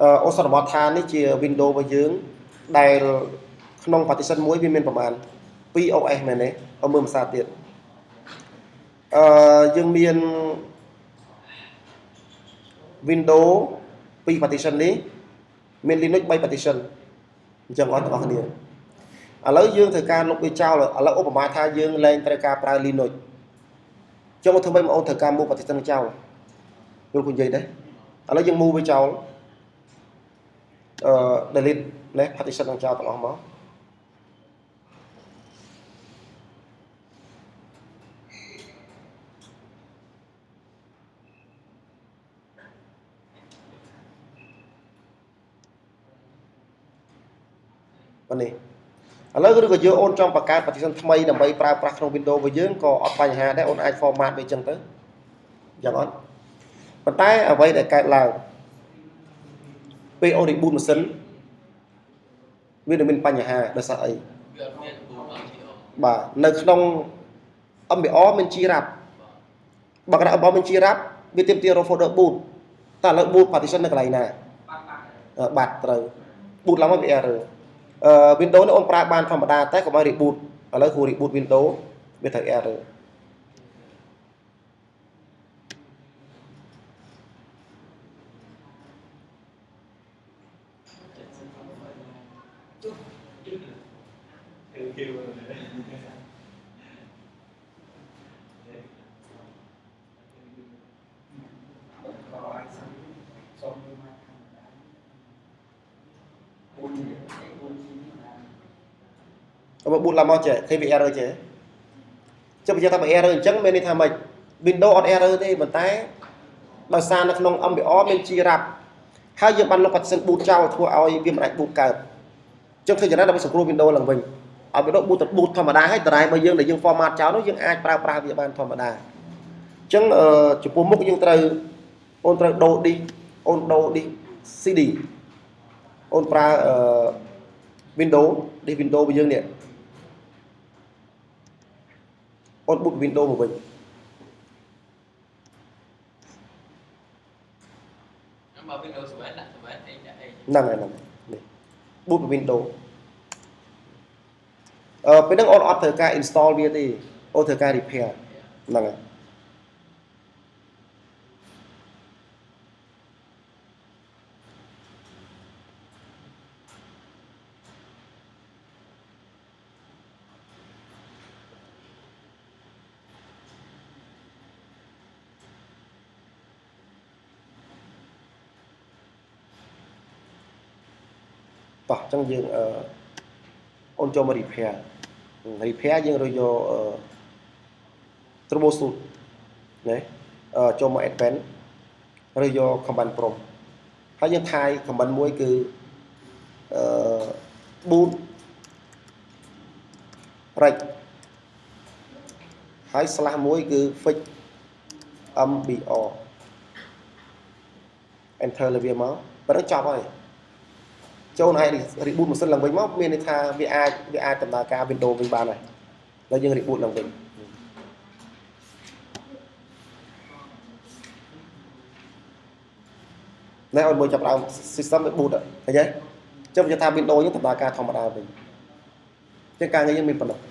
អូសរបបឋាននេះជា Windows របស់យើងដែលក្នុង partition មួយវាមានប្រមាណ 2 OS មែនទេអត់មើលភាសាទៀតយើងមាន Windows 2 partition នេះមាន Linux 3 partition អញ្ចឹងអត់ទាំងអស់គ្នាឥឡូវយើងត្រូវការលុបវាចោលឥឡូវឧបមាថាយើងលែងត្រូវការប្រើ Linux ចុះមកធ្វើម៉េចបងអូនត្រូវការ move partition ចោលយល់គូនិយាយទេឥឡូវយើង move វាចោលdelete នេះ partition នឹងចោលទាំងអស់មកនេះឥឡូវឬក៏យើងអូនចង់បង្កើត partition ថ្មីដើម្បីប្រើប្រាស់ក្នុង Windows របស់យើងក៏អត់បញ្ហាដែរអូនអាច format វាអញ្ចឹងទៅយ៉ាងអត់ប៉ុន្តែអ្វីដែលកើតឡើងពេលអូន reboot ម៉ាស៊ីនវានឹងមានបញ្ហាដោយសារអីបាទនៅក្នុង MBR មាន GRAP បើកណ្ដាល MBR មាន GRAP វាទាមទារ folder boot តែឥឡូវ boot partition នៅកន្លែងណាបាត់ត្រូវ boot ឡើងមកវា error Windows នេះអូនប្រើបានធម្មតាតែកុំឲ្យ reboot ឥឡូវគ្រូ reboot Windows វាត្រូវ error បើ boot ឡើងមកចេះឃើញវា error ចេះចុះបើថា error អញ្ចឹងមានន័យថាម៉េច Windows អត់ error ទេប៉ុន្តែដោយសារនៅក្នុង MBR មាន GRAP ហើយយើងបានលុប partition boot ចោលធ្វើឲ្យវាមិនអាច boot កើតអញ្ចឹងធ្វើយ៉ាងណាដើម្បីសង្គ្រោះ Windows ឡើងវិញឲ្យ Windows boot ធម្មតាហើយតារាយរបស់យើងដែលយើង format ចោលនោះយើងអាចប្រើប្រាស់វាបានធម្មតាអញ្ចឹងចំពោះមុខយើងត្រូវអូនត្រូវដូរ disk អូនដូរ disk CD អូនប្រើWindows disk Windows របស់យើងនេះអូន boot Windows មកវិញមក Windows 7ដាក់7អីដាក់អីហ្នឹងហើយហ្នឹងនេះ boot Windows ពេលហ្នឹងអូនអត់ត្រូវការ install វាទេអូនត្រូវការ repair ហ្នឹងហើយតោះអញ្ចឹងយើងអូនចូលមក repair យើងរកយកtroubleshoot ណាចូលមក advanced ឬយក command prompt ហើយយើងថែ command មួយគឺboot right ហើយ / មួយគឺ fix MBR enter លើវាមកប៉ុណ្ណឹងចប់ហើយចូលឲ្យ reboot ម៉ាស៊ីនឡើងវិញមកមានន័យថាវាអាចដំណើរការ Windows វិញបានហើយហើយយើង reboot ឡើងវិញណែអូនមើលចាប់ដើម system វា boot ឃើញទេចុះវាថា Windows យើងដំណើរការធម្មតាវិញចឹងការងារយើងមានប៉ុណ្ណឹង